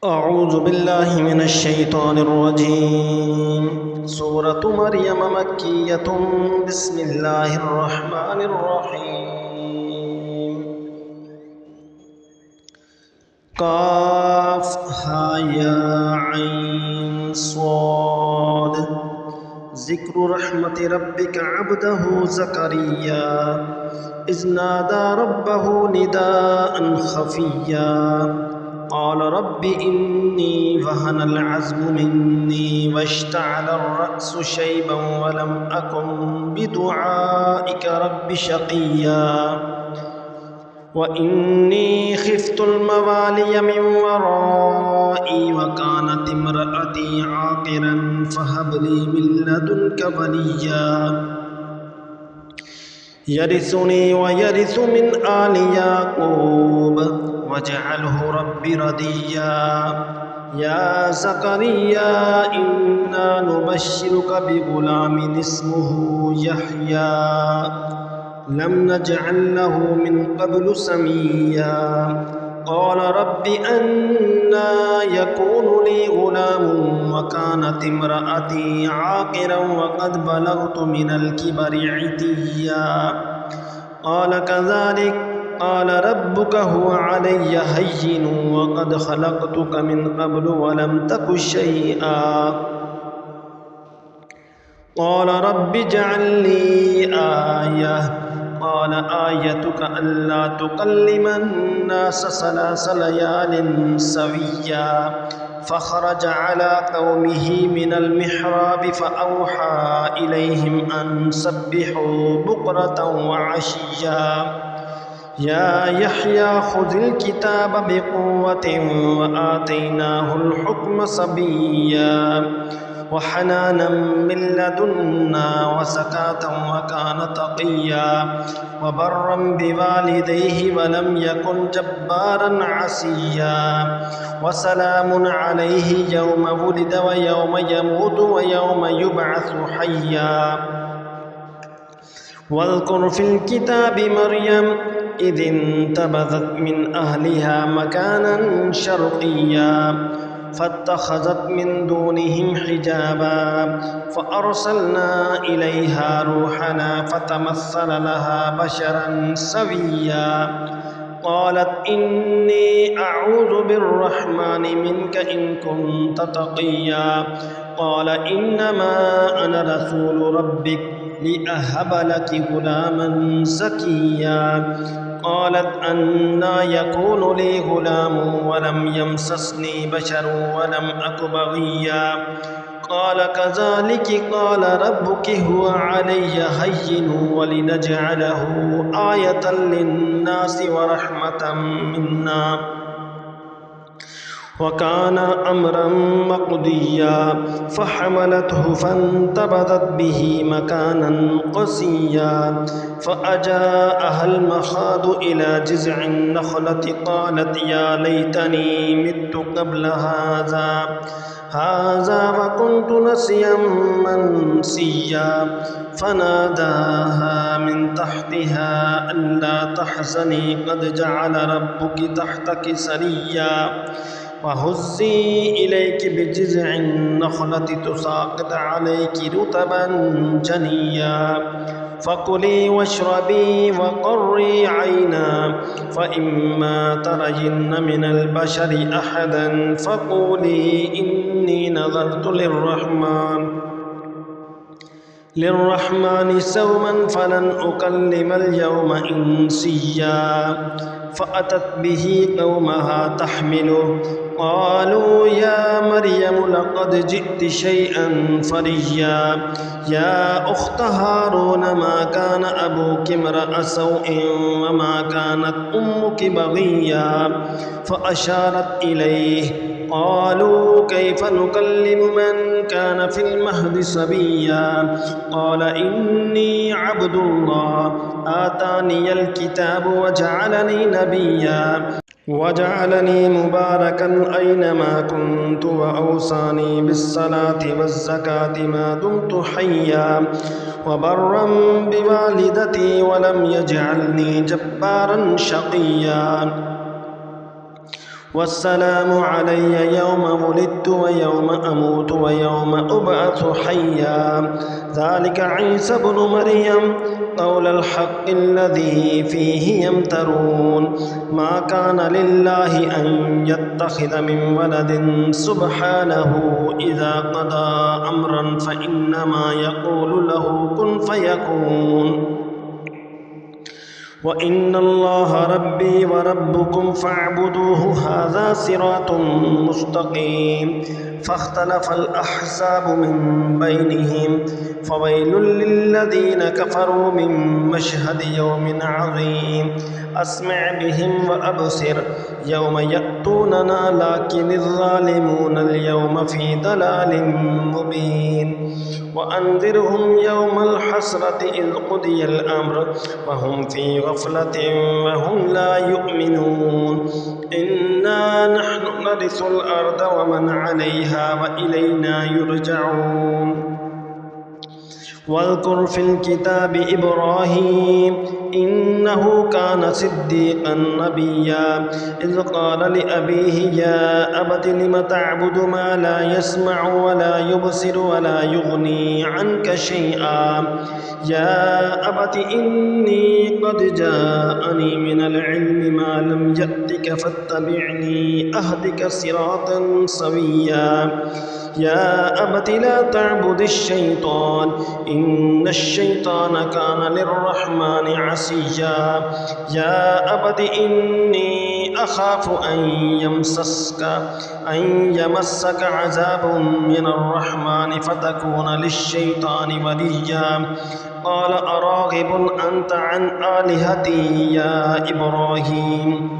أعوذ بالله من الشيطان الرجيم سورة مريم مكية بسم الله الرحمن الرحيم قاف ها يا عين صاد ذكر رحمة ربك عبده زكريا إذ نادى ربه نداء خفيا قال رب إني وهن العزم مني واشتعل الرأس شيبا ولم أكن بدعائك رب شقيا وإني خفت الموالي من ورائي وكانت امرأتي عاقرا فهب لي من لدنك وليا يرثني ويرث من آل يعقوب واجعله رب رديا يا زكريا إنا نبشرك بغلام اسمه يحيى لم نجعل له من قبل سميا قال رب أنى يكون لي غلام وكانت امرأتي عاقرا وقد بلغت من الكبر عتيا قال كذلك قال ربك هو علي هين وقد خلقتك من قبل ولم تك شيئا قال رب اجعل لي آية قال آيتك ألا تكلم الناس 3 ليال سويا فخرج على قومه من المحراب فأوحى إليهم أن سبحوا بكرة وعشيا يا يحيى خذ الكتاب بقوة وآتيناه الحكم صبيا وحنانا من لدنا وزكاة وكان تقيا وبرا بوالديه ولم يكن جبارا عصيا وسلام عليه يوم ولد ويوم يموت ويوم يبعث حيا واذكر في الكتاب مريم إذ انتبذت من أهلها مكانا شرقيا فاتخذت من دونهم حجابا فأرسلنا إليها روحنا فتمثل لها بشرا سويا قالت إني أعوذ بالرحمن منك إن كنت تقيا قال إنما أنا رسول ربك لأهب لك غلاما زكيا قالت أنى يكون لي غلام ولم يمسسني بشر ولم أك بغيا قال كذلك قال ربك هو علي هين ولنجعله آية للناس ورحمة منا وكان أمرا مقضيا فحملته فانتبذت به مكانا قصيا فأجاءها المخاض إلى جذع النخلة قالت يا ليتني مت قبل هذا وكنت نسيا منسيا فناداها من تحتها ألا تحزني قد جعل ربك تحتك سريا وهزي إليك بجذع النخلة تساقط عليك رطبا جنيا فكلي واشربي وقري عينا فإما ترين من البشر أحدا فقولي إني نذرت للرحمن سوما فلن أكلم اليوم إنسيا فأتت به قومها تحمله قالوا يا مريم لقد جئت شيئا فريا يا أخت هارون ما كان أبوك امرأ سوء وما كانت أمك بغيا فأشارت إليه قالوا كيف نكلم من كان في المهد صبيا قال إني عبد الله آتاني الكتاب وجعلني نبيا وجعلني مباركا أينما كنت وأوصاني بالصلاة والزكاة ما دمت حيا وبرا بوالدتي ولم يجعلني جبارا شقيا والسلام علي يوم ولدت ويوم أموت ويوم أبعث حيا ذلك عيسى بن مريم قول الحق الذي فيه يمترون ما كان لله أن يتخذ من ولد سبحانه إذا قضى أمرا فإنما يقول له كن فيكون وإن الله ربي وربكم فاعبدوه هذا صراط مستقيم فاختلف الأحزاب من بينهم فويل للذين كفروا من مشهد يوم عظيم أسمع بهم وأبصر يوم يأتوننا لكن الظالمون اليوم في ضلال مبين وأنذرهم يوم الحسرة إذ قضي الأمر وهم في غفلة وهم لا يؤمنون إنا نحن نرث الأرض ومن عليها وإلينا يرجعون واذكر في الكتاب إبراهيم إنه كان صديقا نبيا إذ قال لأبيه يا أبت لم تعبد ما لا يسمع ولا يبصر ولا يغني عنك شيئا يا أبت إني قد جاءني من العلم ما لم يأتك فاتبعني أهدك صراطا سويا يا أبت لا تعبد الشيطان إن الشيطان كان للرحمن عصيا يا أبت إني أخاف أن يمسك عذاب من الرحمن فتكون للشيطان وليا قال أراغب أنت عن آلهتي يا إبراهيم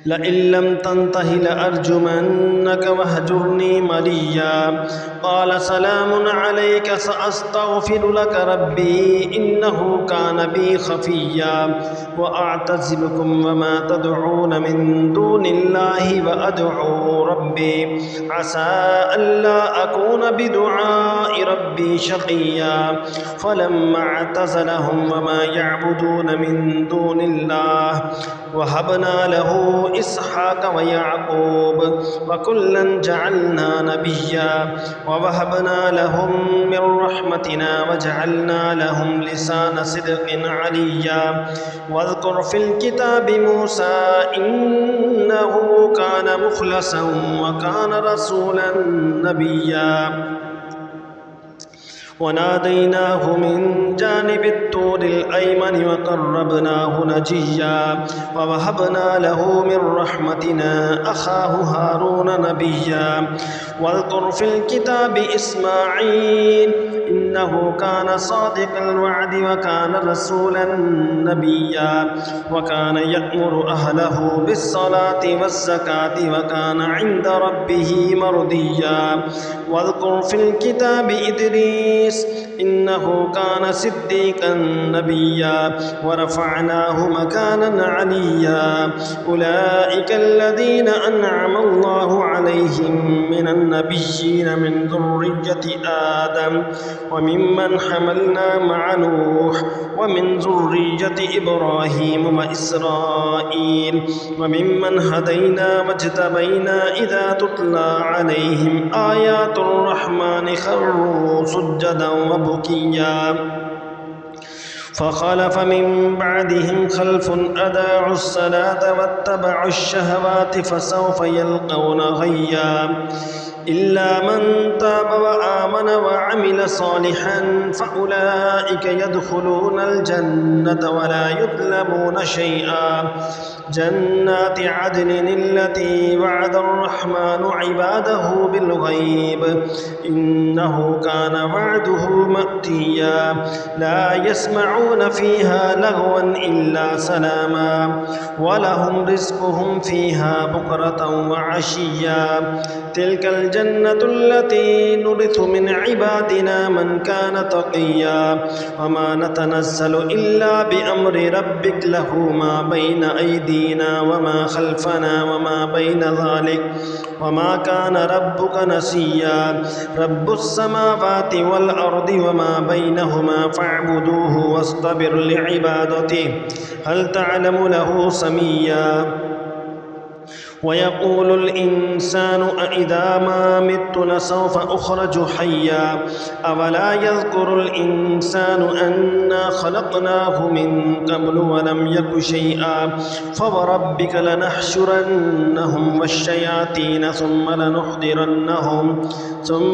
لئن لم تنته لأرجمنك واهجرني مليا قال سلام عليك سأستغفر لك ربي إنه كان بي خفيا وأعتزلكم وما تدعون من دون الله وأدعو ربي عسى ألا أكون بدعاء ربي شقيا فلما اعتزلهم وما يعبدون من دون الله وهبنا له إسحاق ويعقوب وكلا جعلنا نبيا ووهبنا لهم من رحمتنا وجعلنا لهم لسان صدق عليا واذكر في الكتاب موسى إنه كان مخلصا وكان رسولا نبيا وناديناه من جانب الطور الأيمن وقربناه نجيا ووهبنا له من رحمتنا أخاه هارون نبيا واذكر في الكتاب إسماعيل إنه كان صادق الوعد وكان رسولا نبيا وكان يأمر أهله بالصلاة والزكاة وكان عند ربه مرضيا واذكر في الكتاب إدريس إنه كان صديقا نبيا ورفعناه مكانا عليا أولئك الذين أنعم الله عليهم من النبيين من ذرية آدم وممن حملنا مع نوح ومن ذرية إبراهيم وإسرائيل وممن هدينا واجتبينا إذا تتلى عليهم آيات الرحمن خروا سجدا وبكيا فخلف من بعدهم خلف أضاعوا الصلاة واتبعوا الشهوات فسوف يلقون غيا إلا من تاب وآمن وعمل صالحا فأولئك يدخلون الجنة ولا يظلمون شيئا جنات عدن التي وعد الرحمن عباده بالغيب إنه كان وعده مأتيا لا يسمعون فيها لغوا إلا سلاما ولهم رزقهم فيها بكرة وعشيا تلك الجنة التي نرث من عبادنا من كان تقيا وما نتنزل إلا بأمر ربك له ما بين أيدينا وما خلفنا وما بين ذلك وما كان ربك نسيا رب السماوات والأرض وما بينهما فاعبدوه واصطبر لعبادته هل تعلم له سميا ويقول الإنسان أإذا ما مت لسوف أخرج حيا أولا يذكر الإنسان أنا خلقناه من قبل ولم يك شيئا فوربك لنحشرنهم والشياطين ثم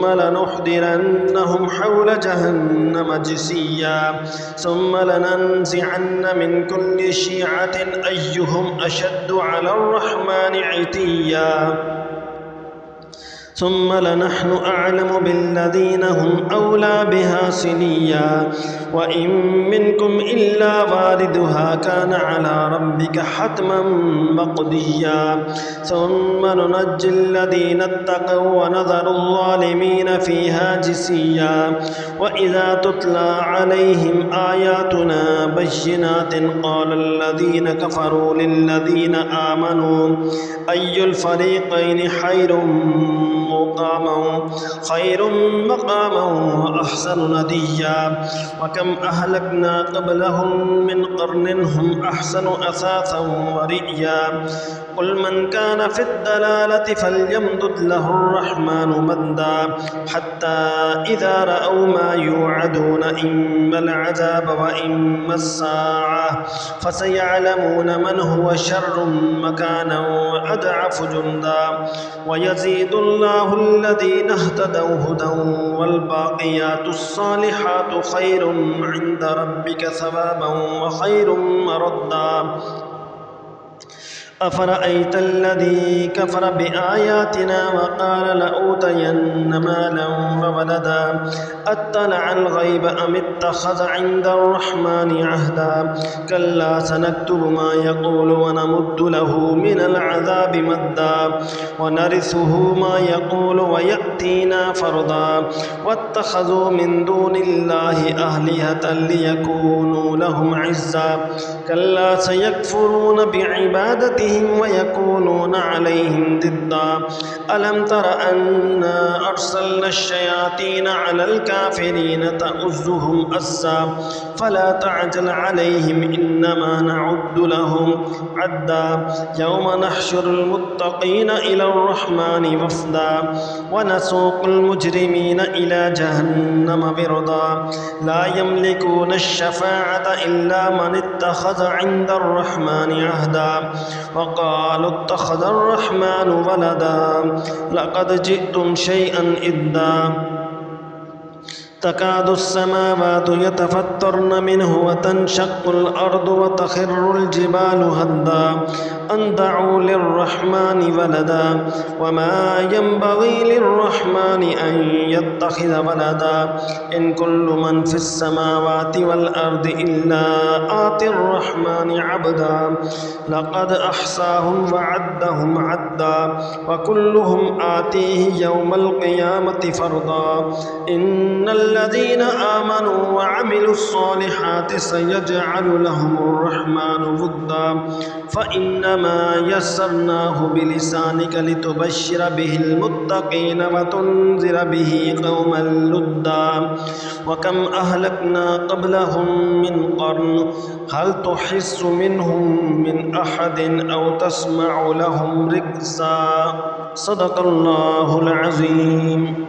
لنحضرنهم حول جهنم جثيا ثم لننزعن من كل شيعة أيهم أشد على الرحمن عتيا ثم لنحن أعلم بالذين هم أولى بها صليا وإن منكم إلا واردها كان على ربك حتما مقضيا ثم ننجي الذين اتقوا ونذر الظالمين فيها جثيا وإذا تتلى عليهم آياتنا بينات قال الذين كفروا للذين آمنوا أي الفريقين خير مقاما وأحسن نديا وكم أهلكنا قبلهم من قرن هم أحسن أثاثا ورئيا قل من كان في الضلالة فليمدد له الرحمن مدا حتى إذا رأوا ما يوعدون إما العذاب وإما الساعة فسيعلمون من هو شر مكانا وأضعف جندا ويزيد الله الذين اهتدوا هدى والباقيات الصالحات خير عند ربك ثوابا وخير مردا أفرأيت الذي كفر بآياتنا وقال لأوتين مالا وولدا أطلع الغيب أم اتخذ عند الرحمن عهدا كلا سنكتب ما يقول ونمد له من العذاب مدا ونرثه ما يقول ويأتينا فردا واتخذوا من دون الله آلهة ليكونوا لهم عزا كلا سيكفرون بعبادتهم ويكونون عليهم ضدا ألم تر أنا أرسلنا الشياطين على الكافرين تؤزهم أزا فلا تعجل عليهم إنما نعد لهم عدا يوم نحشر المتقين إلى الرحمن وفدا ونسوق المجرمين إلى جهنم بردا لا يملكون الشفاعة إلا من اتخذ عند الرحمن عهدا وقالوا اتخذ الرحمن ولدا لقد جئتم شيئا إدا تكاد السماوات يتفطرن منه وتنشق الأرض وتخر الجبال هدا أن دعوا للرحمن ولدا وما ينبغي للرحمن أن يتخذ ولدا إن كل من في السماوات والأرض إلا آتي الرحمن عبدا لقد أحصاهم وعدهم عدا وكلهم آتيه يوم القيامة فردا إن الذين آمنوا وعملوا الصالحات سيجعل لهم الرحمن ودا فإنما يسرناه بلسانك لتبشر به المتقين وتنذر به قوما لدا وكم أهلكنا قبلهم من قرن هل تحس منهم من أحد أو تسمع لهم ركزا صدق الله العظيم.